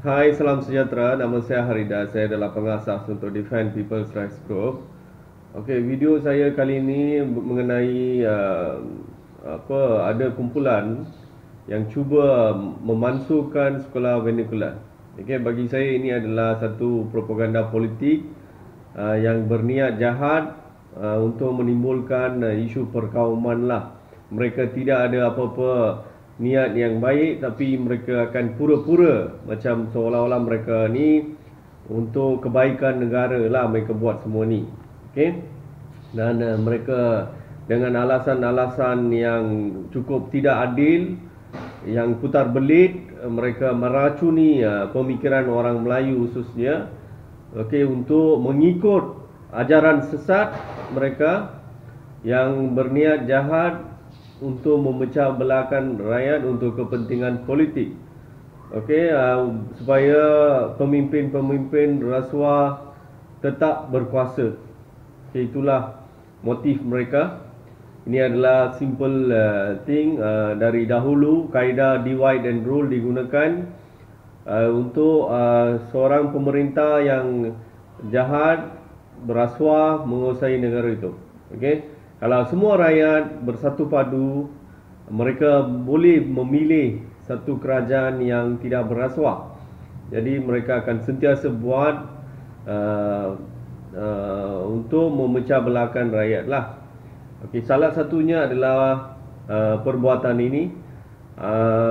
Hai, salam sejahtera. Nama saya Harida. Saya adalah pengasas untuk Defend People's Rights Group. Okey, video saya kali ini mengenai ada kumpulan yang cuba memansuhkan sekolah vernacular. Okey, bagi saya ini adalah satu propaganda politik yang berniat jahat untuk menimbulkan isu perkauman lah. Mereka tidak ada apa-apa niat yang baik, tapi mereka akan pura-pura macam seolah-olah mereka ni untuk kebaikan negara lah mereka buat semua ni. Okey. Dan mereka dengan alasan-alasan yang cukup tidak adil, yang putar belit, mereka meracuni pemikiran orang Melayu khususnya, okey, untuk mengikut ajaran sesat mereka yang berniat jahat untuk memecah belahkan rakyat untuk kepentingan politik. Okey, supaya pemimpin-pemimpin rasuah tetap berkuasa. Okay, itulah motif mereka. Ini adalah simple thing. Dari dahulu kaedah divide and rule digunakan untuk seorang pemerintah yang jahat berasuah menguasai negara itu. Okey, kalau semua rakyat bersatu padu, mereka boleh memilih satu kerajaan yang tidak berasuah. Jadi mereka akan sentiasa buat untuk memecah belahkan rakyat lah. Okey, salah satunya adalah perbuatan ini.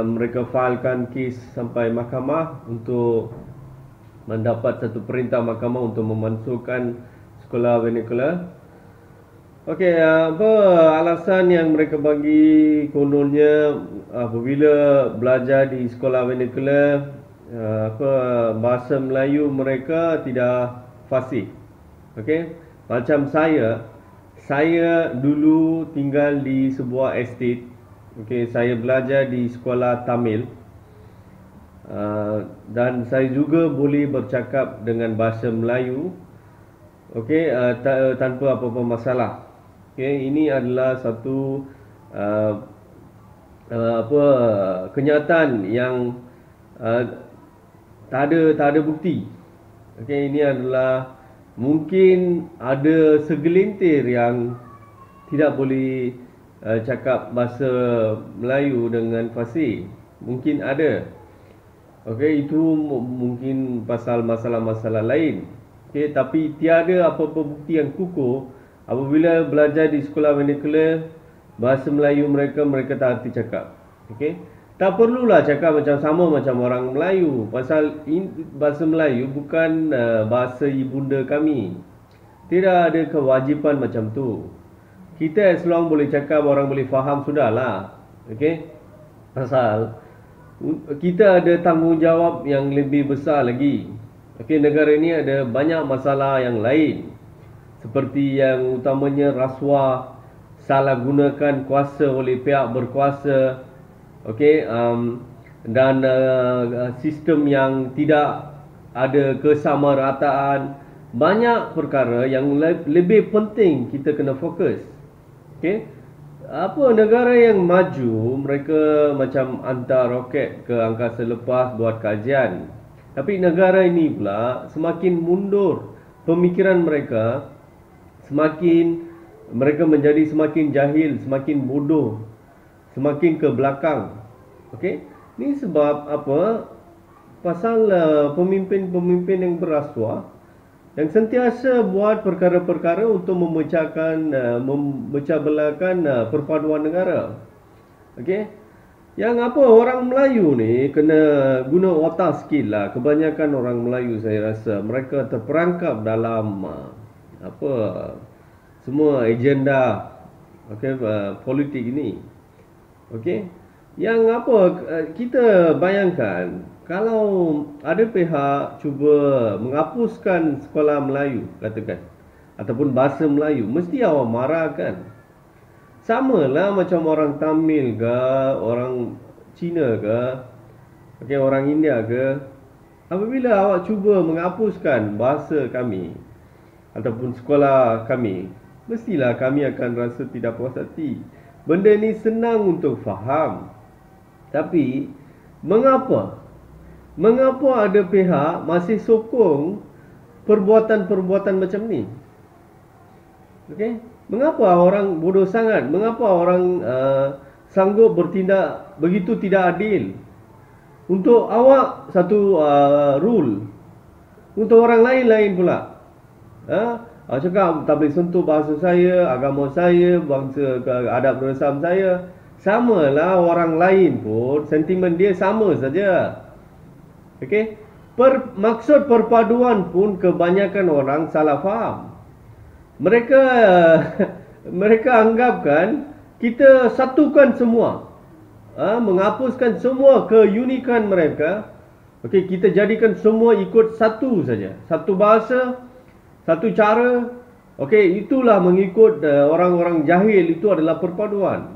Mereka filekan kes sampai mahkamah untuk mendapat satu perintah mahkamah untuk memansuhkan sekolah vernacular. Okey, apa alasan yang mereka bagi? Kononnya apabila belajar di sekolah vernacular, bahasa Melayu mereka tidak fasih. Okey, macam saya dulu tinggal di sebuah estate. Okey, saya belajar di sekolah Tamil. Dan saya juga boleh bercakap dengan bahasa Melayu. Okey, tanpa apa-apa masalah. Okey, ini adalah satu kenyataan yang tak ada bukti. Okey, ini adalah mungkin ada segelintir yang tidak boleh cakap bahasa Melayu dengan fasih. Mungkin ada. Okey, itu mungkin pasal masalah-masalah lain. Okey, tapi tiada apa-apa bukti yang kukuh apabila belajar di sekolah vernacular, bahasa Melayu mereka tak erti cakap. Okey, tak perlulah cakap macam sama macam orang Melayu. Pasal bahasa Melayu bukan bahasa ibunda kami. Tidak ada kewajipan macam tu. Kita as long boleh cakap, orang boleh faham, sudahlah. Okey, pasal kita ada tanggungjawab yang lebih besar lagi. Okey, negara ini ada banyak masalah yang lain, seperti yang utamanya rasuah, salah gunakan kuasa oleh pihak berkuasa. Okey, dan sistem yang tidak ada kesamarataan. Banyak perkara yang lebih penting kita kena fokus. Okey, apa negara yang maju, mereka macam hantar roket ke angkasa lepas buat kajian. Tapi negara ini pula semakin mundur pemikiran mereka, semakin mereka menjadi semakin jahil, semakin bodoh, semakin ke belakang. Okey, ini sebab apa? Pasal pemimpin-pemimpin yang berasuah, yang sentiasa buat perkara-perkara untuk memecah belahkan perpaduan negara. Okey, yang apa orang Melayu ni kena guna otak sikit lah. Kebanyakan orang Melayu saya rasa mereka terperangkap dalam semua agenda politik ini. Okey, yang kita bayangkan kalau ada pihak cuba menghapuskan sekolah Melayu, katakan, ataupun bahasa Melayu, mesti awak marah kan? Sama lah macam orang Tamil ke, orang Cina ke, okey, orang India ke. Apabila awak cuba menghapuskan bahasa kami ataupun sekolah kami, mestilah kami akan rasa tidak puas hati. Benda ni senang untuk faham. Tapi mengapa Mengapa ada pihak masih sokong perbuatan-perbuatan macam ni? Okey, mengapa orang bodoh sangat? Mengapa orang sanggup bertindak begitu tidak adil? Untuk awak satu rule, untuk orang lain-lain pula. Cakap tak boleh sentuh bahasa saya, agama saya, bangsa adab resam saya. Samalah orang lain pun, sentimen dia sama saja. Okey, maksud perpaduan pun kebanyakan orang salah faham. Mereka mereka anggapkan kita satukan semua, menghapuskan semua keunikan mereka. Okey, kita jadikan semua ikut satu saja, satu bahasa, satu cara. Okey, itulah mengikut orang-orang jahil, itu adalah perpaduan.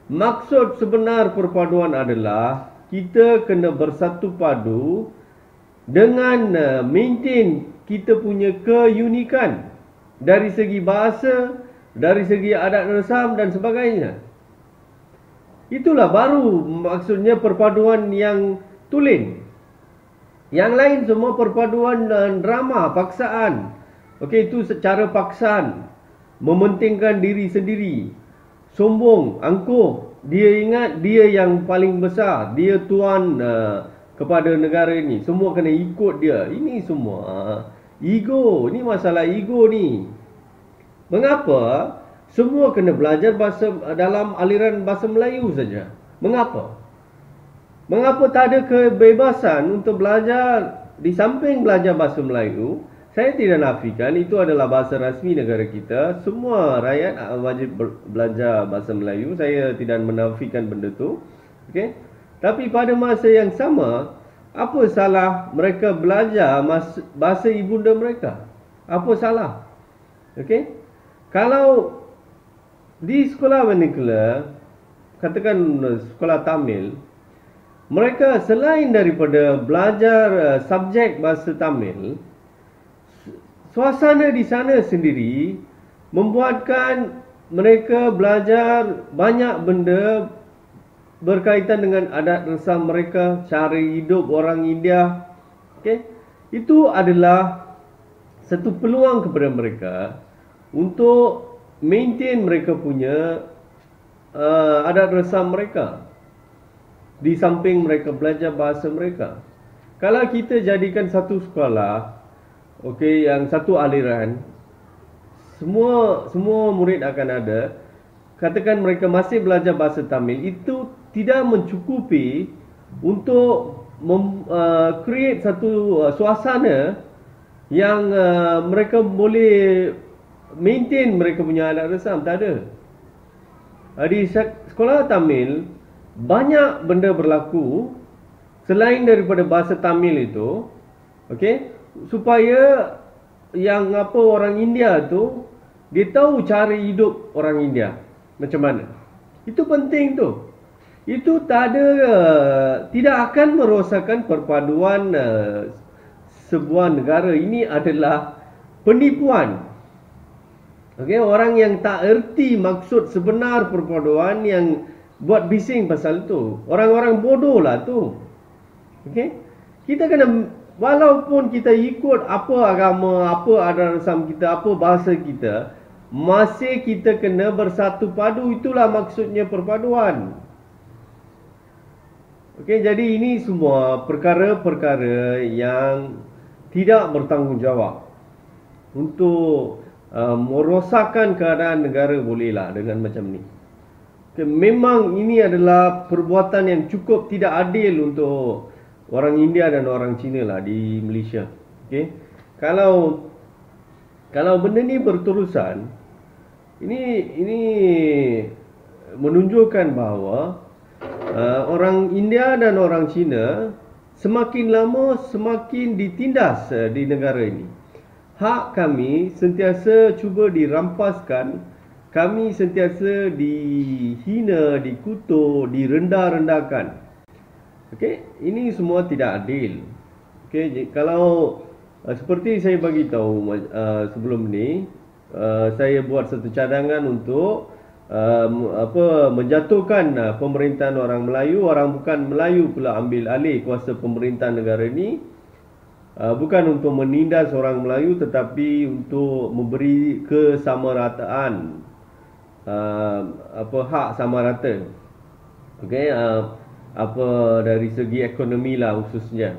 Maksud sebenar perpaduan adalah kita kena bersatu padu dengan maintain kita punya keunikan dari segi bahasa, dari segi adat resam dan sebagainya. Itulah baru maksudnya perpaduan yang tulen. Yang lain semua perpaduan drama, paksaan. Okey, itu secara paksaan, mementingkan diri sendiri, sombong, angkuh. Dia ingat dia yang paling besar, dia tuan kepada negara ini. Semua kena ikut dia. Ini semua ego. Ini masalah ego ni. Mengapa semua kena belajar bahasa dalam aliran bahasa Melayu saja? Mengapa? Mengapa tak ada kebebasan untuk belajar di samping belajar bahasa Melayu? Saya tidak nafikan itu adalah bahasa rasmi negara kita. Semua rakyat wajib belajar bahasa Melayu. Saya tidak menafikan benda tu. Okey. Tapi pada masa yang sama, apa salah mereka belajar bahasa ibunda mereka? Apa salah? Okey. Kalau di sekolah vernacular, katakan sekolah Tamil, mereka selain daripada belajar subjek bahasa Tamil, suasana di sana sendiri membuatkan mereka belajar banyak benda berkaitan dengan adat resam mereka, cara hidup orang India. Okay? Itu adalah satu peluang kepada mereka untuk maintain mereka punya adat resam mereka di samping mereka belajar bahasa mereka. Kalau kita jadikan satu sekolah, okey, yang satu aliran, semua murid akan ada. Katakan mereka masih belajar bahasa Tamil, itu tidak mencukupi untuk create satu suasana yang mereka boleh maintain mereka punya adat resam. Tak ada. Di sekolah Tamil banyak benda berlaku selain daripada bahasa Tamil itu, okey, supaya yang orang India tu dia tahu cara hidup orang India macam mana. Itu penting tu. Itu tidak akan merosakkan perpaduan sebuah negara. Ini adalah penipuan. Okey, orang yang tak erti maksud sebenar perpaduan yang buat bising pasal tu. Orang-orang bodoh lah tu. Okey, kita kena, walaupun kita ikut apa agama, apa adat resam kita, apa bahasa kita, masih kita kena bersatu padu. Itulah maksudnya perpaduan. Okey, jadi ini semua perkara-perkara yang tidak bertanggungjawab untuk merosakkan keadaan negara, bolehlah dengan macam ni. Okay, memang ini adalah perbuatan yang cukup tidak adil untuk orang India dan orang Cina lah di Malaysia. Okay, kalau benda ni berterusan, ini menunjukkan bahawa orang India dan orang Cina semakin lama semakin ditindas di negara ini. Hak kami sentiasa cuba dirampaskan, kami sentiasa dihina, dikutuk, direndah-rendahkan. Okey, ini semua tidak adil. Okey, kalau seperti saya bagi tahu sebelum ni, saya buat satu cadangan untuk menjatuhkan pemerintahan orang Melayu, orang bukan Melayu pula ambil alih kuasa pemerintahan negara ini, bukan untuk menindas orang Melayu tetapi untuk memberi kesamarataan, hak sama rata. Okey, dari segi ekonomi lah khususnya.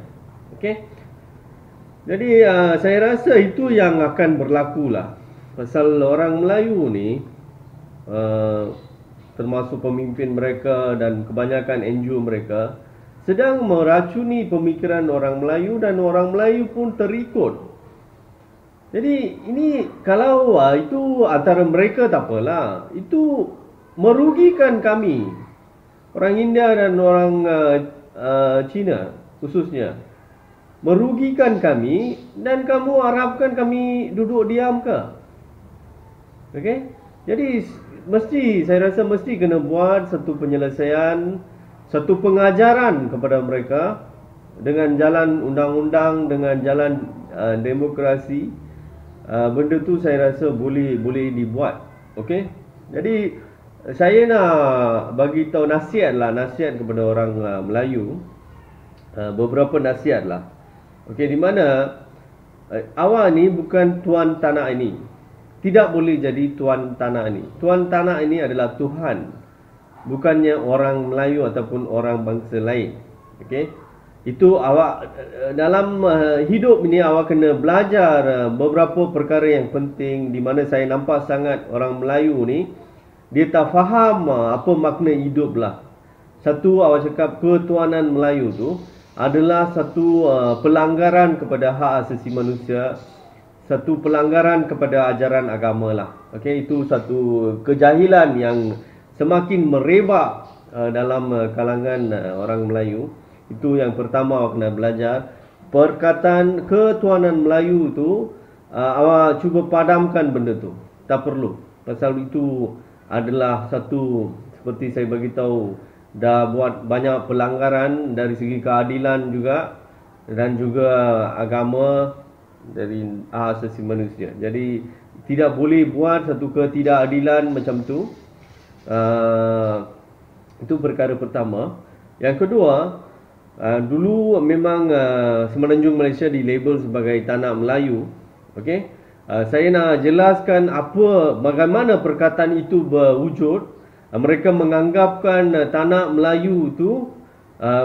Okey. Jadi saya rasa itu yang akan berlaku lah. Pasal orang Melayu ni, termasuk pemimpin mereka dan kebanyakan NGO mereka sedang meracuni pemikiran orang Melayu dan orang Melayu pun terikut. Jadi ini kalau itu antara mereka tak apalah, itu merugikan kami, orang India dan orang Cina khususnya, merugikan kami, dan kamu harapkan kami duduk diam ke? Okey? Jadi saya rasa mesti kena buat satu penyelesaian, satu pengajaran kepada mereka dengan jalan undang-undang, dengan jalan demokrasi. Benda tu saya rasa boleh dibuat. Okey? Jadi saya nak bagi tahu nasihat kepada orang Melayu. Beberapa nasihat lah. Okey, di mana awak ni bukan tuan tanah ini. Tidak boleh jadi tuan tanah ini. Tuan tanah ini adalah Tuhan, bukannya orang Melayu ataupun orang bangsa lain. Okey? Itu awak dalam hidup ini awak kena belajar beberapa perkara yang penting, di mana saya nampak sangat orang Melayu ni dia tak faham apa makna hidup lah. Satu, awak cakap ketuanan Melayu tu adalah satu pelanggaran kepada hak asasi manusia, satu pelanggaran kepada ajaran agama lah. Okey, itu satu kejahilan yang semakin merebak dalam kalangan orang Melayu. Itu yang pertama awak kena belajar. Perkataan ketuanan Melayu tu awak cuba padamkan benda tu. Tak perlu. Pasal itu adalah satu, seperti saya bagi tahu, dah buat banyak pelanggaran dari segi keadilan juga, dan juga agama, dari hak asasi manusia. Jadi tidak boleh buat satu ketidakadilan macam tu. Itu perkara pertama. Yang kedua, dulu memang Semenanjung Malaysia dilabel sebagai tanah Melayu. Okey, saya nak jelaskan bagaimana perkataan itu berwujud. Mereka menganggapkan tanah Melayu itu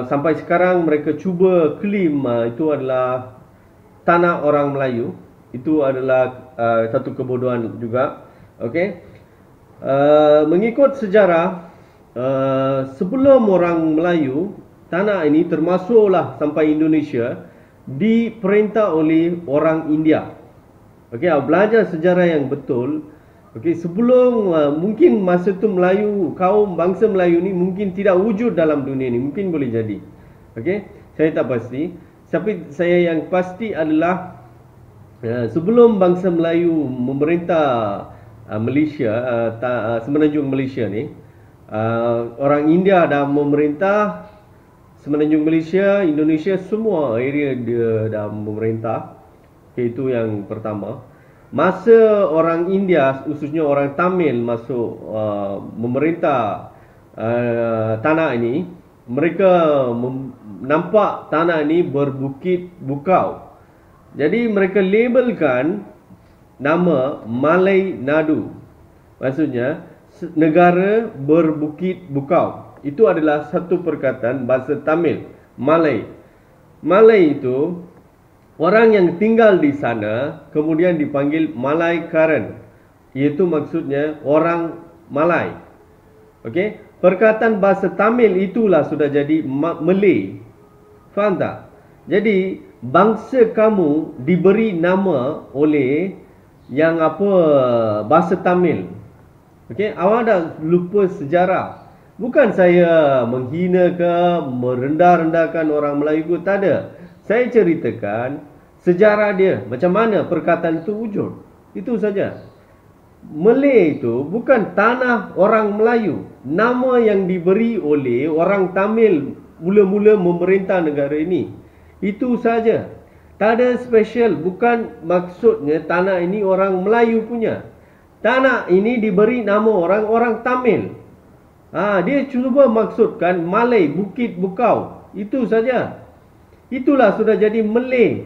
sampai sekarang mereka cuba claim itu adalah tanah orang Melayu. Itu adalah satu kebodohan juga. Okey, mengikut sejarah, sebelum orang Melayu, tanah ini termasuklah sampai Indonesia diperintah oleh orang India. Okey, belajar sejarah yang betul. Okey, sebelum mungkin masa tu Melayu, kaum bangsa Melayu ni mungkin tidak wujud dalam dunia ni, mungkin boleh jadi. Okey, saya tak pasti. Tapi saya yang pasti adalah sebelum bangsa Melayu memerintah Malaysia, Semenanjung Malaysia ni, orang India dah memerintah Semenanjung Malaysia, Indonesia, semua area dia dah memerintah. Okay, itu yang pertama. Masa orang India, khususnya orang Tamil masuk memerintah tanah ini, mereka nampak tanah ini berbukit bukau. Jadi mereka labelkan nama Malay Nadu. Maksudnya negara berbukit bukau. Itu adalah satu perkataan bahasa Tamil, Malay. Malay itu orang yang tinggal di sana kemudian dipanggil Malaykaran, iaitu maksudnya orang Malay. Okey, perkataan bahasa Tamil itulah sudah jadi Malay. Faham tak? Jadi bangsa kamu diberi nama oleh yang bahasa Tamil. Okey, awak dah lupa sejarah. Bukan saya menghina ke, merendah-rendahkan orang Melayu, tak ada. Saya ceritakan sejarah dia, macam mana perkataan itu wujud. Itu saja. Malay itu bukan tanah orang Melayu. Nama yang diberi oleh orang Tamil mula-mula memerintah negara ini. Itu saja. Tak ada special. Bukan maksudnya tanah ini orang Melayu punya. tanah ini diberi nama orang-orang Tamil. Dia cuba maksudkan Malay, Bukit Bukau. Itu saja. Itulah sudah jadi Malay.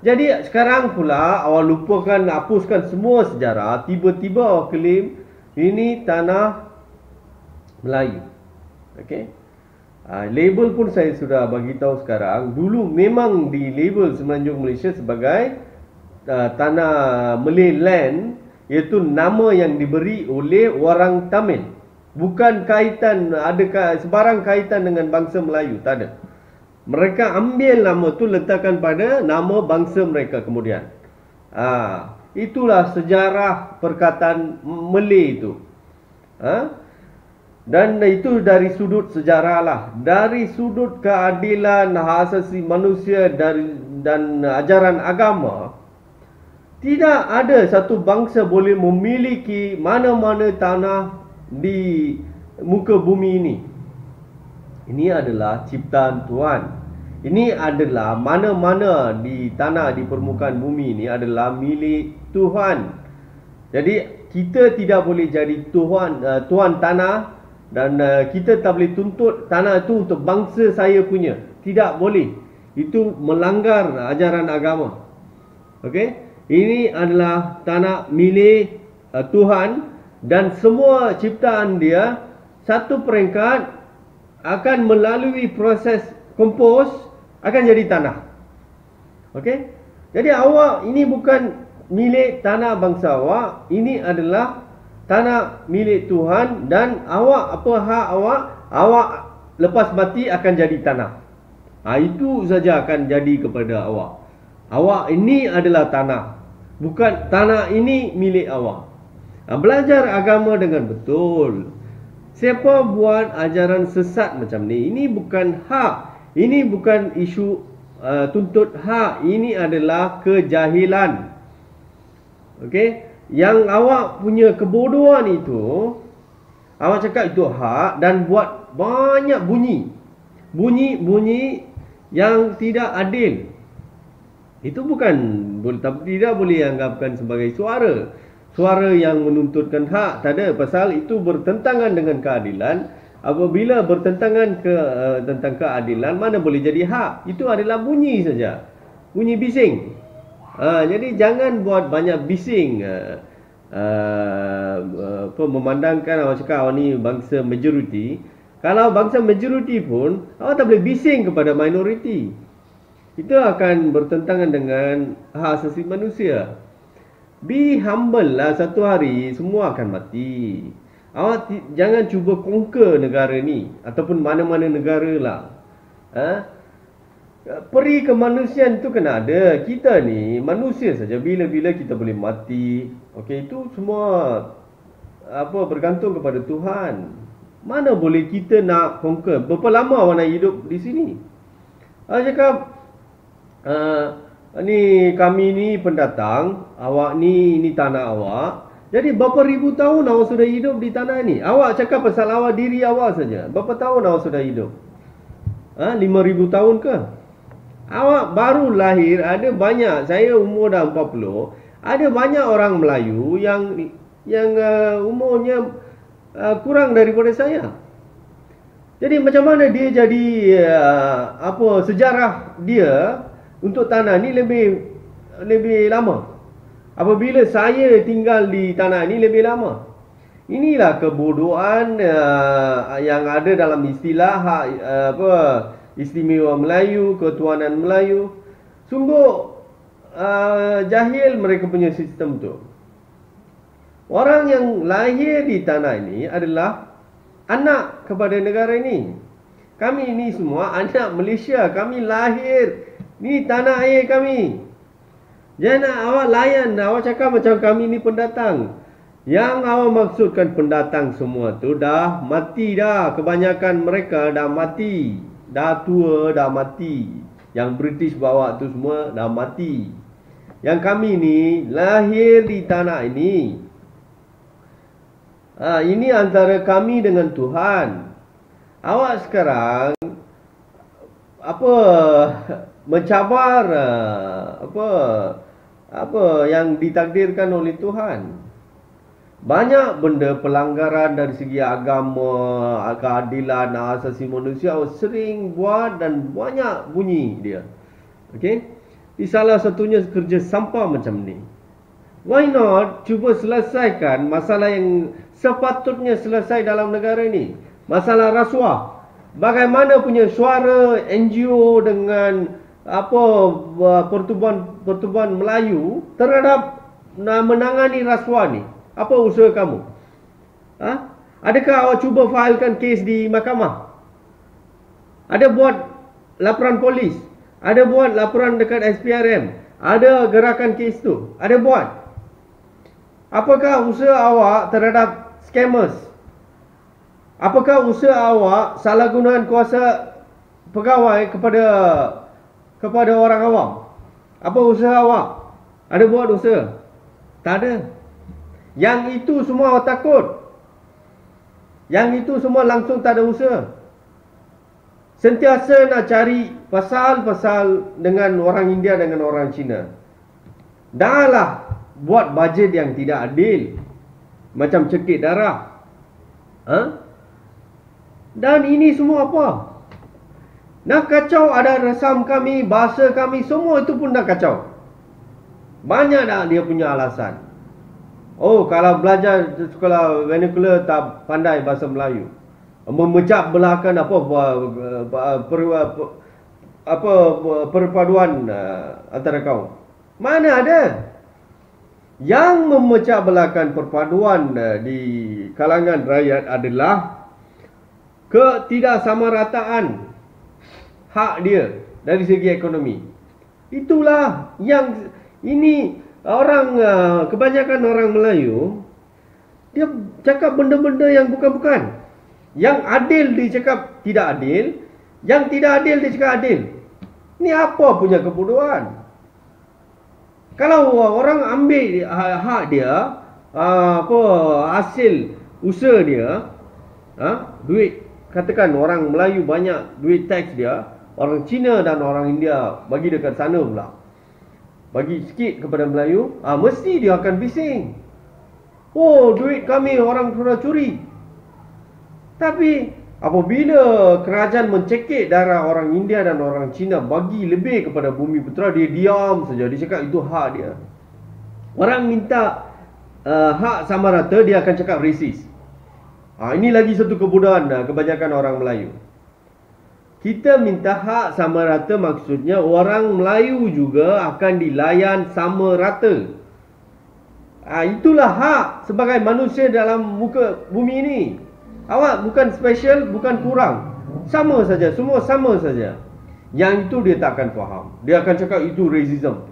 Jadi sekarang pula awak lupakan, hapuskan semua sejarah. Tiba-tiba awak claim ini tanah Melayu. Okey. Label pun saya sudah bagi tahu sekarang. Dulu memang di label Semenanjung Malaysia sebagai tanah Malay land, iaitu nama yang diberi oleh orang Tamil. Bukan kaitan, ada sebarang kaitan dengan bangsa Melayu, tak ada. Mereka ambil nama tu letakkan pada nama bangsa mereka kemudian. Itulah sejarah perkataan Malay itu. Dan itu dari sudut sejarah lah. Dari sudut keadilan hak asasi manusia dan ajaran agama, tidak ada satu bangsa boleh memiliki mana-mana tanah di muka bumi ini. Ini adalah ciptaan Tuhan. Ini adalah mana-mana di tanah di permukaan bumi ini adalah milik Tuhan. Jadi kita tidak boleh jadi tuan tanah, dan kita tak boleh tuntut tanah itu untuk bangsa saya punya. Tidak boleh. Itu melanggar ajaran agama. Okey? Ini adalah tanah milik Tuhan, dan semua ciptaan dia satu peringkat akan melalui proses kompos akan jadi tanah. Okey? Jadi awak ini bukan milik tanah bangsa awak, ini adalah tanah milik Tuhan, dan awak, apa hak awak lepas mati akan jadi tanah. Itu saja akan jadi kepada awak. Awak ini adalah tanah, bukan tanah ini milik awak. Belajar agama dengan betul. Siapa buat ajaran sesat macam ni, ini bukan hak. Ini bukan isu tuntut hak. Ini adalah kejahilan. Okey? Yang awak punya kebodohan itu, awak cakap itu hak dan buat banyak bunyi yang tidak adil. Itu bukan, tidak boleh anggapkan sebagai suara yang menuntutkan hak. Tak ada, pasal itu bertentangan dengan keadilan. Apabila bertentangan tentang keadilan, mana boleh jadi hak? Itu adalah bunyi saja, bunyi bising. Jadi jangan buat banyak bising. Memandangkan awak cakap awak ni bangsa majoriti. Kalau bangsa majoriti pun awak tak boleh bising kepada minoriti. Itu akan bertentangan dengan hak asasi manusia. Be humble lah, satu hari semua akan mati. Awak jangan cuba conquer negara ni ataupun mana-mana negara lah. Peri kemanusiaan itu kena ada. Kita ni manusia saja, bila-bila kita boleh mati. Okey, itu semua bergantung kepada Tuhan. Mana boleh kita nak conquer? Berapa lama awak nak hidup di sini? Awak cakap ni kami ni pendatang, awak ni tanah awak. Jadi berapa ribu tahun awak sudah hidup di tanah ni? Awak cakap pasal awak, diri awak saja. Berapa tahun awak sudah hidup? 5,000 tahun ke? Awak baru lahir, ada banyak, saya umur dah 40, ada banyak orang Melayu yang umurnya kurang daripada saya. Jadi macam mana dia jadi sejarah dia untuk tanah ni lebih lama, apabila saya tinggal di tanah ni lebih lama. Inilah kebodohan yang ada dalam istilah istimewa Melayu, ketuanan Melayu. Sungguh jahil mereka punya sistem tu. Orang yang lahir di tanah ini adalah anak kepada negara ini. Kami ini semua anak Malaysia. Kami lahir, ni tanah air kami. Jangan awak layan, awak cakap macam kami ni pendatang. Yang awak maksudkan pendatang semua tu dah mati dah. Kebanyakan mereka dah mati. Dah tua, dah mati. Yang British bawa tu semua dah mati. Yang kami ni lahir di tanah ini. Ini antara kami dengan Tuhan. Awak sekarang mencabar apa yang ditakdirkan oleh Tuhan. Banyak benda pelanggaran dari segi agama, keadilan, asasi manusia sering buat dan banyak bunyi dia. Okey. Di salah satunya kerja sampah macam ni. Why not cuba selesaikan masalah yang sepatutnya selesai dalam negara ini? Masalah rasuah. Bagaimana punya suara NGO dengan pertubuhan Melayu terhadap menangani rasuah ni? Apa usaha kamu? Adakah awak cuba failkan kes di mahkamah? Ada buat laporan polis? Ada buat laporan dekat SPRM? Ada gerakan kes tu? Ada buat? Apakah usaha awak terhadap scammers? Apakah usaha awak salah gunaan kuasa pegawai kepada orang awam? Apa usaha awak? Ada buat usaha? Tak ada. Yang itu semua awak takut. Yang itu semua langsung tak ada usaha. Sentiasa nak cari pasal-pasal dengan orang India, dengan orang Cina. Dah lah buat bajet yang tidak adil. Macam cekik darah. Dan ini semua apa? Nak kacau ada rasam kami, bahasa kami, semua itu pun nak kacau. Banyak dah dia punya alasan. Oh, kalau belajar sekolah vernacular tak pandai bahasa Melayu. Memecah belahkan perpaduan antara kaum. Mana ada? Yang memecah belahkan perpaduan di kalangan rakyat adalah ketidaksamarataan hak dia dari segi ekonomi. Itulah yang ini orang kebanyakan orang Melayu dia cakap benda-benda yang bukan-bukan. Yang adil dia cakap tidak adil, yang tidak adil dia cakap adil. Ni apa punya kebodohan? Kalau orang ambil hak dia, hasil usaha dia, duit, katakan orang Melayu banyak duit teks dia, orang Cina dan orang India bagi dekat sana pula, bagi sikit kepada Melayu, mesti dia akan bising. Oh, duit kami orang sudah curi. Tapi apabila kerajaan mencekik darah orang India dan orang Cina bagi lebih kepada Bumi Putera, dia diam saja. Dia cakap itu hak dia. Orang minta hak sama rata, dia akan cakap resis. Ini lagi satu kebodohan kebanyakan orang Melayu. Kita minta hak sama rata, maksudnya orang Melayu juga akan dilayan sama rata. Itulah hak sebagai manusia dalam muka bumi ini. Awak bukan special, bukan kurang. Sama saja, semua sama saja. Yang itu dia tak akan faham. Dia akan cakap itu racism.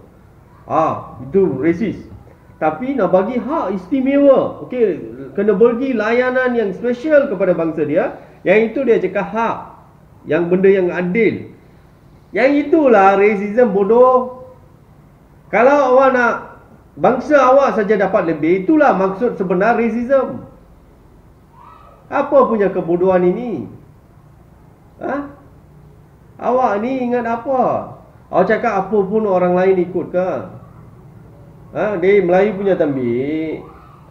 Itu racist. Tapi nak bagi hak istimewa, okey, kena bagi layanan yang special kepada bangsa dia. Yang itu dia cakap hak. Yang benda yang adil. Yang itulah racism bodoh. Kalau awak nak bangsa awak saja dapat lebih, itulah maksud sebenar racism. Apa punya kebodohan ini? Awak ni ingat apa? Awak cakap apa pun orang lain ikut ke? Dia Melayu punya tambik.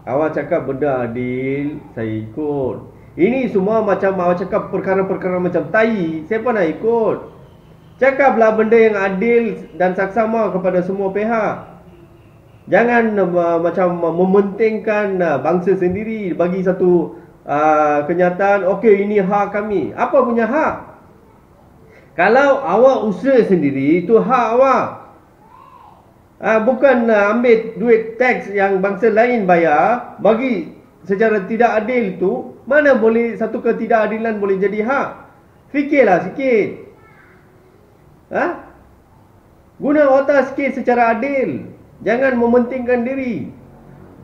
Awak cakap benda adil, saya ikut. Ini semua macam awak cakap perkara-perkara macam tai, siapa nak ikut? Cakaplah benda yang adil dan saksama kepada semua pihak. Jangan macam mementingkan bangsa sendiri, bagi satu kenyataan, okey ini hak kami. Apa punya hak? Kalau awak usaha sendiri, itu hak awak. Bukan ambil duit teks yang bangsa lain bayar, bagi secara tidak adil itu. Mana boleh satu ketidakadilan boleh jadi hak? Fikirlah sikit. Guna otak sikit secara adil. Jangan mementingkan diri.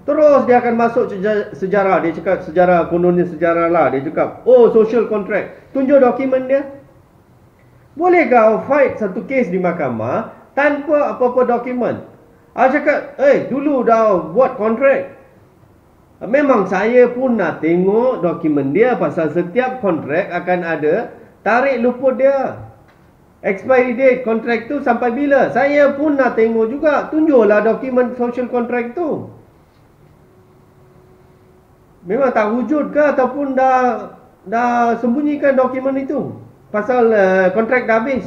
Terus dia akan masuk sejarah. Dia cakap sejarah, kononnya sejarah lah. Dia cakap, oh social contract. Tunjuk dokumen dia. Bolehkah fight satu kes di mahkamah tanpa apa-apa dokumen? Cakap, dulu dah buat kontrak. Memang saya pun nak tengok dokumen dia, pasal setiap kontrak akan ada tarik luput dia. Expiry date kontrak tu sampai bila? Saya pun nak tengok juga. Tunjuklah dokumen social contract tu. Memang tak wujud ke ataupun dah sembunyikan dokumen itu? Pasal kontrak dah habis.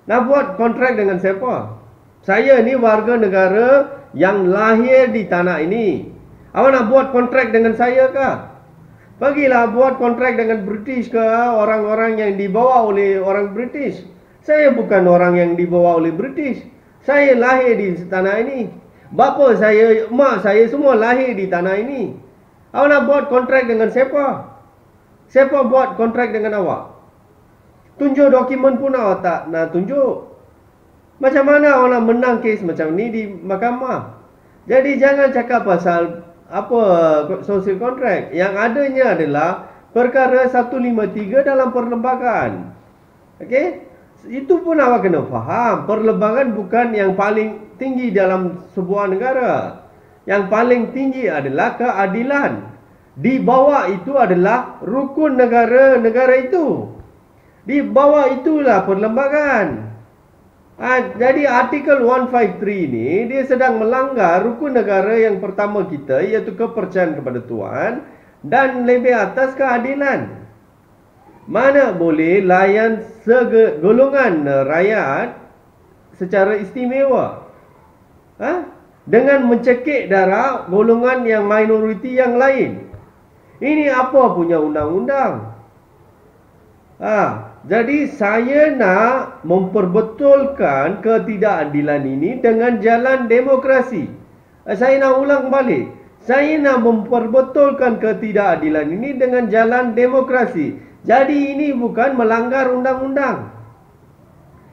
Nak buat kontrak dengan siapa? Saya ni warga negara yang lahir di tanah ini. Awak nak buat kontrak dengan saya ke? Pergilah buat kontrak dengan British ke, orang-orang yang dibawa oleh orang British. Saya bukan orang yang dibawa oleh British. Saya lahir di tanah ini. Bapa saya, mak saya semua lahir di tanah ini. Awak nak buat kontrak dengan siapa? Siapa buat kontrak dengan awak? Tunjuk dokumen pun awak tak nak tunjuk. Macam mana awak nak menang kes macam ni di mahkamah? Jadi jangan cakap pasal social contract. Yang adanya adalah perkara 153 dalam perlembagaan. Okey? Itu pun awak kena faham. Perlembagaan bukan yang paling tinggi dalam sebuah negara. Yang paling tinggi adalah keadilan. Di bawah itu adalah rukun negara itu. Di bawah itulah perlembagaan. Jadi artikel 153 ni dia sedang melanggar rukun negara yang pertama kita, iaitu kepercayaan kepada Tuhan dan lebih atas keadilan. Mana boleh layan segolongan rakyat secara istimewa dengan mencekik darah golongan yang minoriti yang lain. Ini apa punya undang-undang? Jadi saya nak memperbetulkan ketidakadilan ini dengan jalan demokrasi. Saya nak ulang balik. Saya nak memperbetulkan ketidakadilan ini dengan jalan demokrasi. Jadi ini bukan melanggar undang-undang.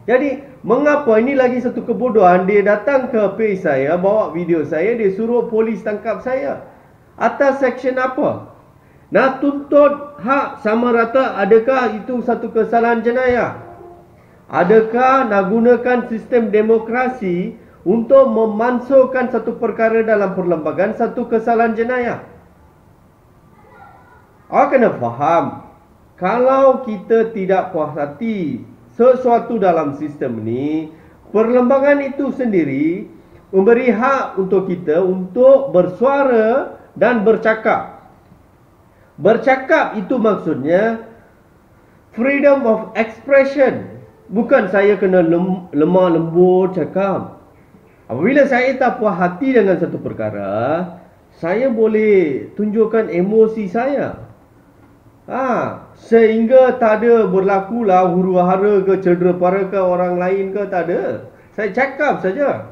Jadi mengapa ini lagi satu kebodohan? Dia datang ke page saya, bawa video saya, dia suruh polis tangkap saya. Atas seksyen apa? Nak tuntut hak sama rata, adakah itu satu kesalahan jenayah? Adakah nak gunakan sistem demokrasi untuk memansuhkan satu perkara dalam perlembagaan satu kesalahan jenayah? Awak kena faham, kalau kita tidak puas hati sesuatu dalam sistem ini, perlembagaan itu sendiri memberi hak untuk kita untuk bersuara dan bercakap. Bercakap itu maksudnya freedom of expression. Bukan saya kena lemah lembut cakap. Apabila saya tak puas hati dengan satu perkara, saya boleh tunjukkan emosi saya. Sehingga tak ada berlakulah huru-hara ke cedera para ke orang lain ke, tak ada. Saya cakap saja.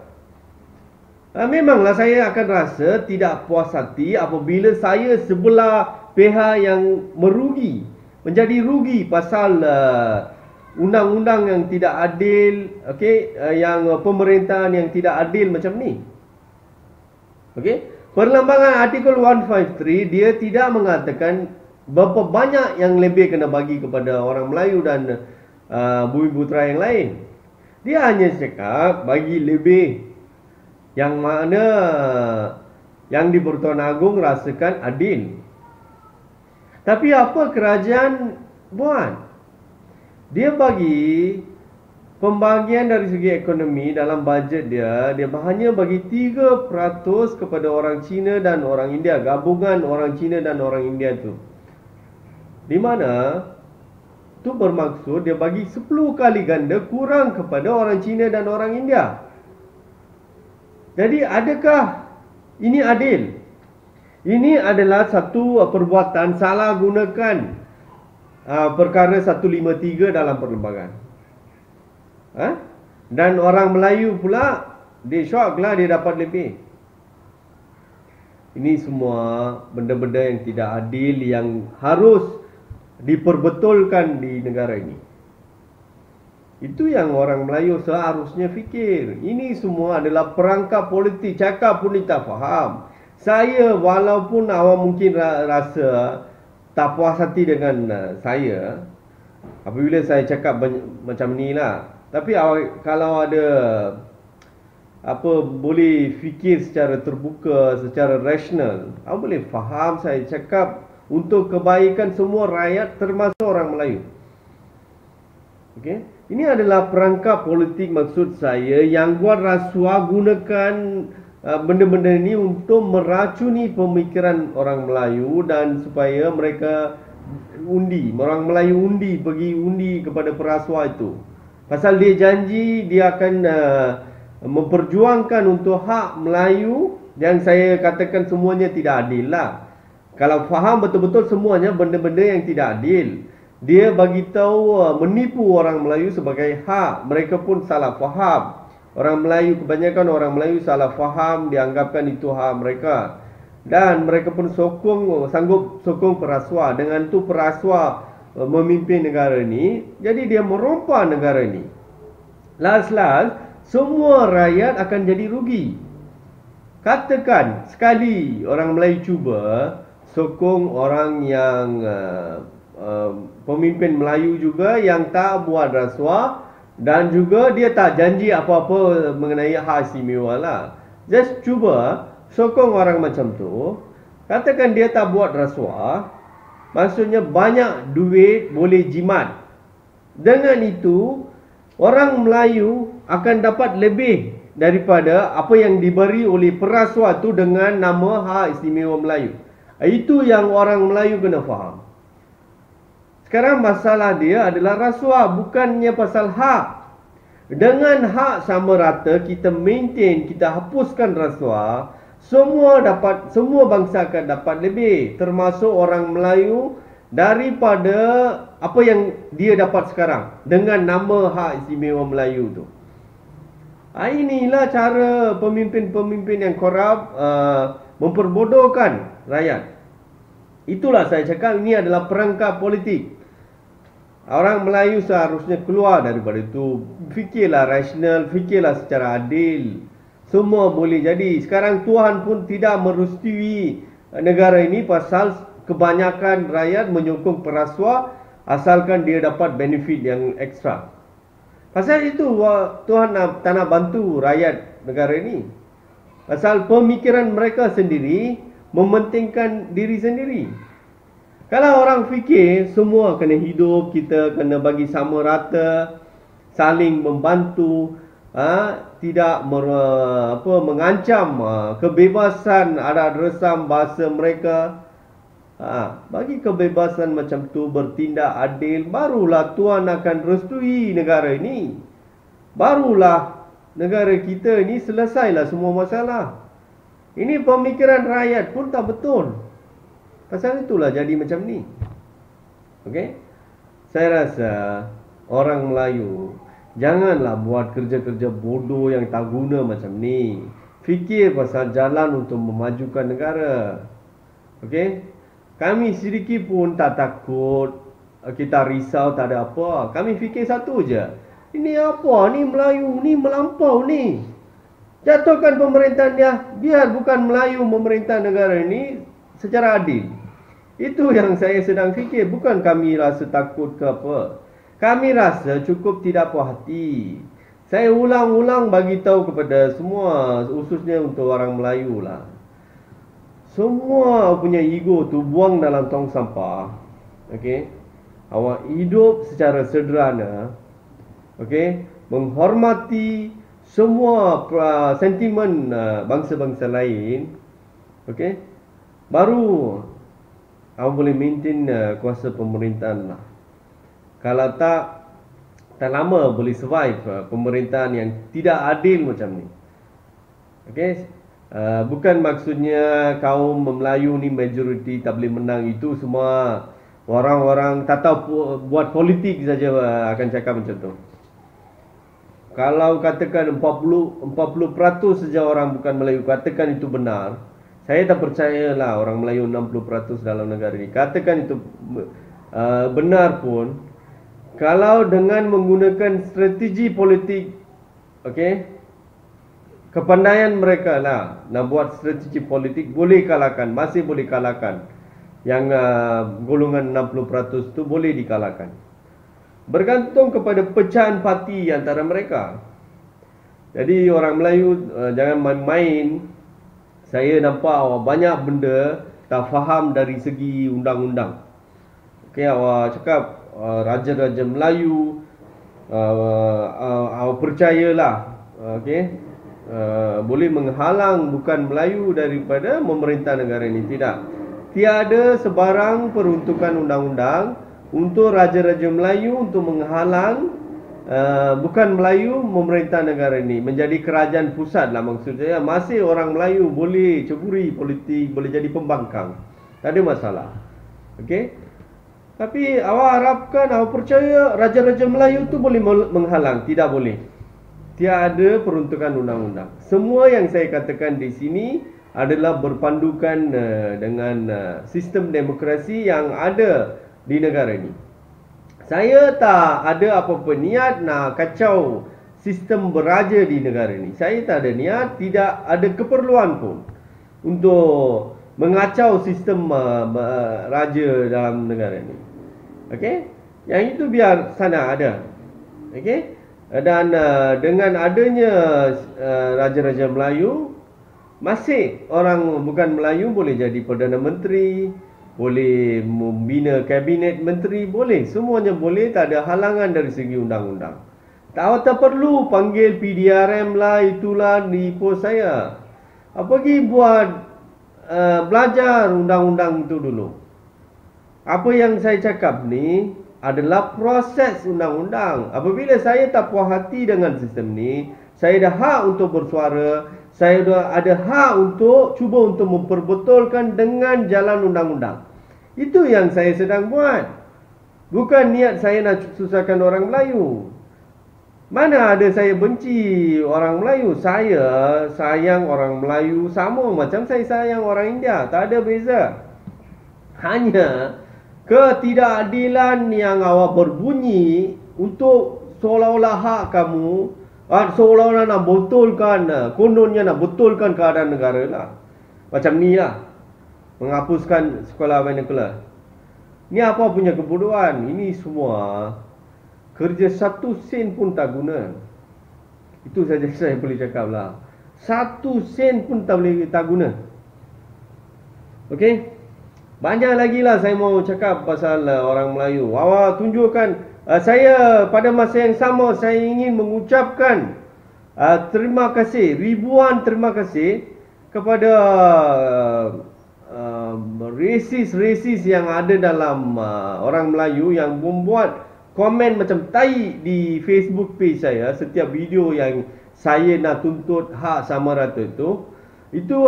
Memanglah saya akan rasa tidak puas hati apabila saya sebelah pihak yang merugi, menjadi rugi pasal undang-undang yang tidak adil, yang pemerintahan yang tidak adil macam ni. Perlembagaan artikel 153 dia tidak mengatakan berapa banyak yang lebih kena bagi kepada orang Melayu dan bumi putera yang lain. Dia hanya cakap bagi lebih, yang mana yang di Pertuan Agong rasakan adil. Tapi apa kerajaan buat? Dia bagi pembahagian dari segi ekonomi dalam bajet dia hanya bagi 3% kepada orang Cina dan orang India. Gabungan orang Cina dan orang India tu. Di mana tu bermaksud dia bagi 10 kali ganda kurang kepada orang Cina dan orang India. Jadi adakah ini adil? Ini adalah satu perbuatan salah gunakan perkara 153 dalam perlembagaan. Dan orang Melayu pula, dia syok lah dia dapat lebih. Ini semua benda-benda yang tidak adil yang harus diperbetulkan di negara ini. Itu yang orang Melayu seharusnya fikir. Ini semua adalah perangkap politik. Cakap pun dia tak faham. Saya, walaupun awak mungkin rasa tak puas hati dengan saya apabila saya cakap macam ni lah, tapi awak kalau ada boleh fikir secara terbuka, secara rasional, awak boleh faham saya cakap untuk kebaikan semua rakyat termasuk orang Melayu. Okey, ini adalah perangkap politik maksud saya yang buat rasuah gunakan benda-benda ini untuk meracuni pemikiran orang Melayu dan supaya mereka orang Melayu pergi undi kepada perasuah itu. Pasal dia janji dia akan memperjuangkan untuk hak Melayu yang saya katakan semuanya tidak adil lah. Kalau faham betul-betul semuanya benda-benda yang tidak adil. Dia bagi tahu menipu orang Melayu sebagai hak. Mereka pun salah faham. Kebanyakan orang Melayu salah faham, dianggapkan itu hak mereka. Dan mereka pun sanggup sokong perasuah. Dengan tu perasuah memimpin negara ini, jadi dia merompak negara ini. Last, semua rakyat akan jadi rugi. Katakan sekali orang Melayu cuba sokong orang yang pemimpin Melayu juga yang tak buat rasuah dan juga dia tak janji apa-apa mengenai hak istimewa lah. Just cuba sokong orang macam tu. Katakan dia tak buat rasuah, maksudnya banyak duit boleh jimat. Dengan itu orang Melayu akan dapat lebih daripada apa yang diberi oleh perasuah tu dengan nama hak istimewa Melayu. Itu yang orang Melayu kena faham. Sekarang masalah dia adalah rasuah, bukannya pasal hak. Dengan hak sama rata kita maintain, kita hapuskan rasuah, semua bangsa akan dapat lebih, termasuk orang Melayu daripada apa yang dia dapat sekarang dengan nama hak istimewa Melayu tu. Inilah cara pemimpin-pemimpin yang korup memperbodohkan rakyat. Itulah saya cakap ini adalah perangkap politik. Orang Melayu seharusnya keluar daripada itu. Fikirlah rasional, fikirlah secara adil. Semua boleh jadi. Sekarang Tuhan pun tidak merestui negara ini pasal kebanyakan rakyat menyokong perasuah asalkan dia dapat benefit yang ekstra. Pasal itu Tuhan tak nak bantu rakyat negara ini. Pasal pemikiran mereka sendiri mementingkan diri sendiri. Kalau orang fikir semua kena hidup, kita kena bagi sama rata, saling membantu, tidak mengancam kebebasan adat resam bahasa mereka. Bagi kebebasan macam tu, bertindak adil, barulah Tuhan akan restui negara ini. Barulah negara kita ini selesailah semua masalah. Ini pemikiran rakyat pun tak betul. Pasal itulah jadi macam ni. Okey? Saya rasa orang Melayu janganlah buat kerja-kerja bodoh yang tak guna macam ni. Fikir pasal jalan untuk memajukan negara. Okey? Kami sedikit pun tak takut. Kita risau tak ada apa. Kami fikir satu je. Ini apa? Ni Melayu ni melampau ni. Jatuhkan pemerintahan dia. Biar bukan Melayu memerintah negara ini secara adil. Itu yang saya sedang fikir. Bukan kami rasa takut ke apa. Kami rasa cukup tidak puas hati. Saya ulang-ulang bagi tahu kepada semua, khususnya untuk orang Melayu lah. Semua punya ego tu buang dalam tong sampah. Okey. Awak hidup secara sederhana. Okey, menghormati semua sentimen bangsa-bangsa lain. Okey. Baru awak boleh maintain kuasa pemerintahan lah. Kalau tak lama boleh survive pemerintahan yang tidak adil macam ni. Okey. Bukan maksudnya kaum Melayu ni majoriti tak boleh menang. Itu semua orang-orang tak tahu buat politik saja akan cakap macam tu. Kalau katakan 40% saja orang bukan Melayu katakan itu benar, saya tak percayalah orang Melayu 60% dalam negara ini. Katakan itu benar pun, kalau dengan menggunakan strategi politik, okey, kepandaian mereka lah nak buat strategi politik, boleh kalahkan, masih boleh kalahkan. Yang golongan 60% tu boleh dikalahkan. Bergantung kepada pecahan parti antara mereka. Jadi orang Melayu jangan main-main. Saya nampak banyak benda tak faham dari segi undang-undang. Okey, awak cakap raja-raja Melayu percayalah, boleh menghalang bukan Melayu daripada memerintah negara ini. Tidak. Tiada sebarang peruntukan undang-undang untuk Raja-Raja Melayu untuk menghalang bukan Melayu memerintah negara ini, menjadi kerajaan pusat lah maksud saya. Masih orang Melayu boleh ceburi politik, boleh jadi pembangkang, tak ada masalah. Okey. Tapi awak harapkan, awak percaya Raja-Raja Melayu tu boleh menghalang? Tidak boleh. Tiada peruntukan undang-undang. Semua yang saya katakan di sini adalah berpandukan dengan sistem demokrasi yang ada di negara ini. Saya tak ada apa-apa niat nak kacau sistem beraja di negara ini. Saya tak ada niat, tidak ada keperluan pun untuk mengacau sistem raja dalam negara ini. Okey? Yang itu biar sana ada. Okey? Dan dengan adanya Raja-Raja Melayu, masih orang bukan Melayu boleh jadi Perdana Menteri, boleh membina kabinet menteri, boleh. Semuanya boleh, tak ada halangan dari segi undang-undang. Tak perlu panggil PDRM lah, itulah di pos saya. Pergi buat belajar undang-undang itu dulu. Apa yang saya cakap ni adalah proses undang-undang. Apabila saya tak puas hati dengan sistem ni, saya ada hak untuk bersuara, saya ada hak untuk cuba untuk memperbetulkan dengan jalan undang-undang. Itu yang saya sedang buat. Bukan niat saya nak susahkan orang Melayu. Mana ada saya benci orang Melayu. Saya sayang orang Melayu sama macam saya sayang orang India. Tak ada beza. Hanya ketidakadilan yang awak berbunyi untuk seolah-olah hak kamu, seolah-olah nak betulkan, kononnya nak betulkan keadaan negara lah. Macam ni lah, menghapuskan sekolah vernacular. Ni apa punya kebodohan? Ini semua kerja 1 sen pun tak guna. Itu saja saya boleh cakap lah. 1 sen pun tak guna. Okey? Banyak lagi lah saya mau cakap pasal orang Melayu. Awak tunjukkan. Saya pada masa yang sama saya ingin mengucapkan terima kasih, ribuan terima kasih kepada resis yang ada dalam orang Melayu yang membuat komen macam tai di Facebook page saya. Setiap video yang saya nak tuntut hak sama rata itu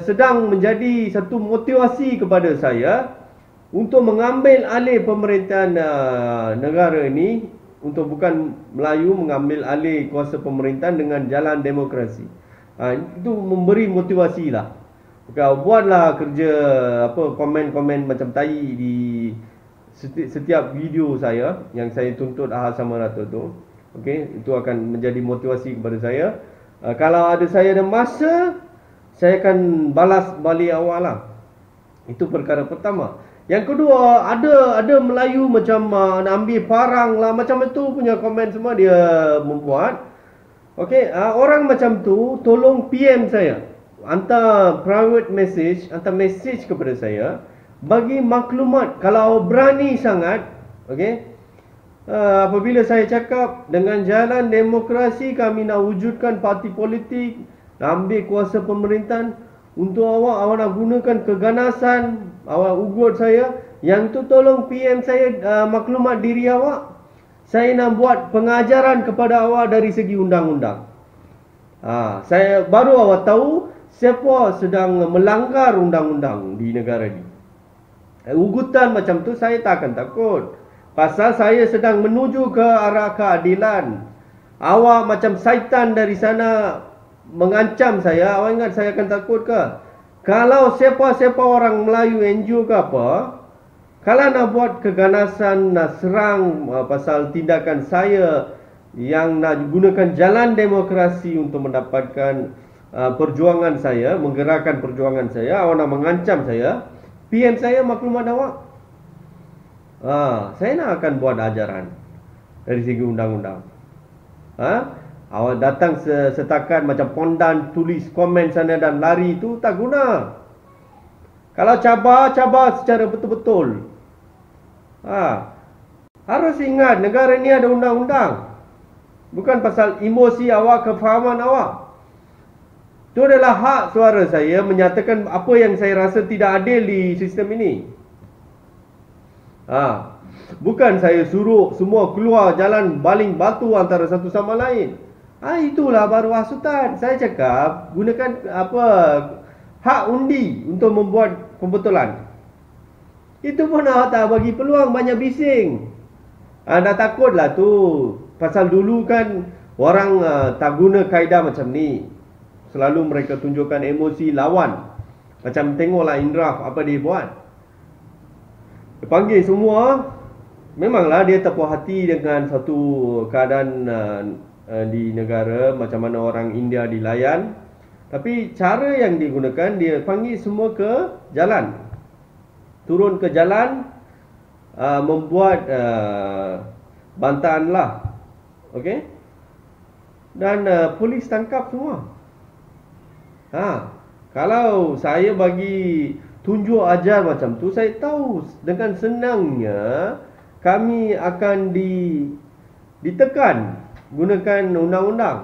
sedang menjadi satu motivasi kepada saya untuk mengambil alih pemerintahan negara ini, untuk bukan Melayu mengambil alih kuasa pemerintahan dengan jalan demokrasi. Itu memberi motivasi lah. Kau buatlah kerja komen-komen macam tai di setiap video saya yang saya tuntut hak sama rata tu. Okey, itu akan menjadi motivasi kepada saya. Kalau ada saya ada masa, saya akan balas balik awak lah. Itu perkara pertama. Yang kedua, ada Melayu macam nak ambil parang lah, macam itu punya komen semua dia membuat. Okey, orang macam tu tolong PM saya. Hantar private message, hantar message kepada saya, bagi maklumat kalau berani sangat. Okey, apabila saya cakap dengan jalan demokrasi kami nak wujudkan parti politik, nak ambil kuasa pemerintahan, untuk awak nak gunakan keganasan, awak ugut saya, yang tu tolong PM saya maklumat diri awak. Saya nak buat pengajaran kepada awak dari segi undang-undang. Saya baru awak tahu siapa sedang melanggar undang-undang di negara ini. Ugutan macam tu saya tak akan takut, pasal saya sedang menuju ke arah keadilan. Awak macam syaitan dari sana mengancam saya, awak ingat saya akan takut ke? Kalau siapa-siapa orang Melayu NGO ke apa, kalau nak buat keganasan, nak serang pasal tindakan saya yang nak gunakan jalan demokrasi untuk mendapatkan perjuangan saya, menggerakkan perjuangan saya, awak nak mengancam saya, PM saya maklumat awak. Saya nak akan buat ajaran dari segi undang-undang. Awak datang setakat macam pondan, tulis komen sana dan lari, itu tak guna. Kalau cabar secara betul-betul. Harus ingat negara ini ada undang-undang. Bukan pasal emosi awak, kefahaman awak. Itu adalah hak suara saya menyatakan apa yang saya rasa tidak adil di sistem ini. Bukan saya suruh semua keluar jalan baling batu antara satu sama lain. Itulah baru hasutan. Saya cakap gunakan hak undi untuk membuat pembetulan. Itu pun awak tak bagi peluang, banyak bising. Dah takutlah tu. Pasal dulu kan orang tak guna kaedah macam ni. Selalu mereka tunjukkan emosi lawan. Macam tengoklah Indraf apa dia buat. Dia panggil semua. Memanglah dia terpuas hati dengan satu keadaan di negara, macam mana orang India dilayan. Tapi cara yang digunakan, dia panggil semua ke jalan. Turun ke jalan, membuat bantahan lah. Okey? Dan polis tangkap semua. Kalau saya bagi tunjuk ajar macam tu, saya tahu dengan senangnya kami akan ditekan gunakan undang-undang.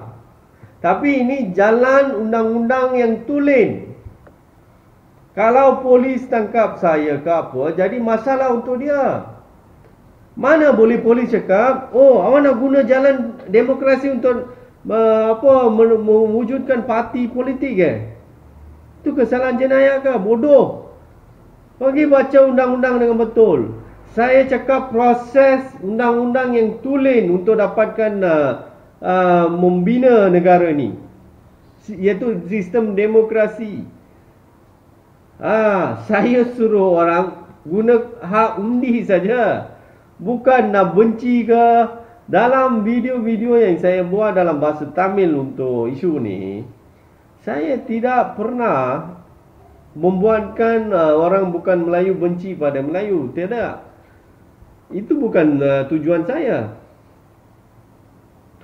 Tapi ini jalan undang-undang yang tulen. Kalau polis tangkap saya ke apa, jadi masalah untuk dia. Mana boleh polis cakap, awak nak guna jalan demokrasi untuk mewujudkan parti politik Itu kesalahan jenayah ke? Bodoh. Pergi baca undang-undang dengan betul. Saya cakap proses undang-undang yang tulen untuk dapatkan membina negara ni, iaitu sistem demokrasi. Saya suruh orang guna hak undi saja, bukan nak benci ke. Dalam video-video yang saya buat dalam bahasa Tamil untuk isu ni, saya tidak pernah membuatkan orang bukan Melayu benci pada Melayu. Tidak. Itu bukan tujuan saya.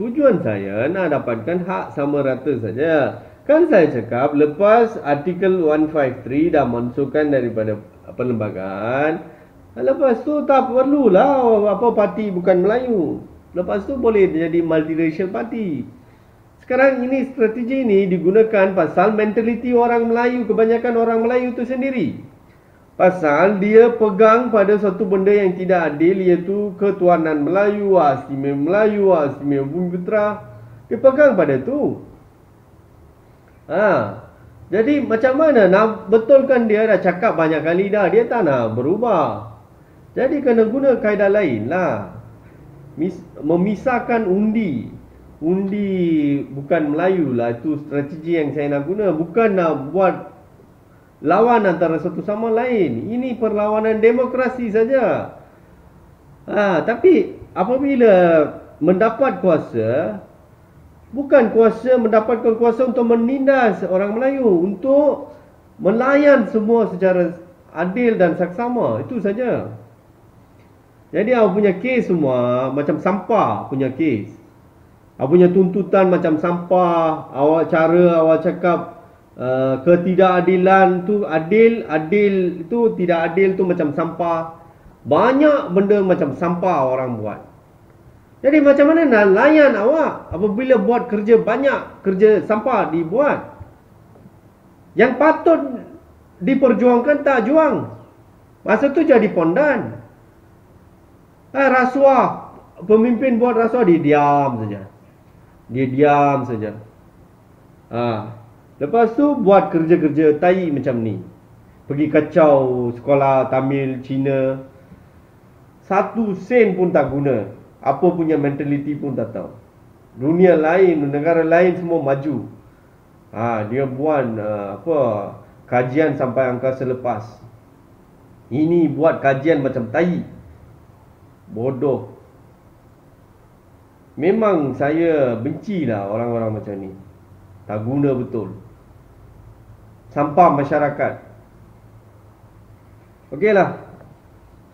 Tujuan saya nak dapatkan hak sama rata saja. Kan saya cakap lepas artikel 153 dah masukkan daripada perlembagaan, lepas tu tak perlulah parti bukan Melayu. Lepas tu boleh jadi multiracial party. Sekarang ini strategi ini digunakan pasal mentaliti orang Melayu, kebanyakan orang Melayu itu sendiri. Pasal dia pegang pada satu benda yang tidak adil, iaitu ketuanan Melayu, hak istimewa Melayu, hak istimewa Bumiputera. Dia pegang pada tu. Jadi macam mana nak betulkan? Dia dah cakap banyak kali dah, dia tak nak berubah. Jadi kena guna kaedah lain lah. Memisahkan undi. Undi bukan Melayu lah. Itu strategi yang saya nak guna. Bukan nak buat lawan antara satu sama lain. Ini perlawanan demokrasi saja. Tapi apabila mendapat kuasa, bukan mendapatkan kuasa untuk menindas orang Melayu, untuk melayan semua secara adil dan saksama. Itu saja. Jadi awak punya kes semua macam sampah punya kes. Awak punya tuntutan macam sampah. Cara awak cakap ketidakadilan tu adil itu tidak adil tu macam sampah. Banyak benda macam sampah orang buat. Jadi macam mana nak layan awak apabila buat kerja banyak, kerja sampah dibuat? Yang patut diperjuangkan tak juang. Masa tu jadi pondan. Rasuah, pemimpin buat rasuah, dia diam saja. Dia diam saja. Lepas tu buat kerja-kerja tai macam ni. Pergi kacau sekolah Tamil, Cina. 1 sen pun tak guna. Apa punya mentaliti pun tak tahu. Dunia lain, negara lain semua maju. Dia buat kajian sampai angkasa lepas. Ini buat kajian macam tai. Bodoh. Memang saya bencilah orang-orang macam ni. Tak guna betul. Sampah masyarakat. Okeylah.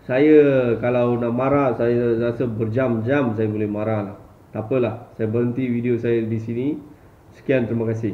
Saya kalau nak marah, saya rasa berjam-jam saya boleh marah lah. Tak apalah. Saya berhenti video saya di sini. Sekian, terima kasih.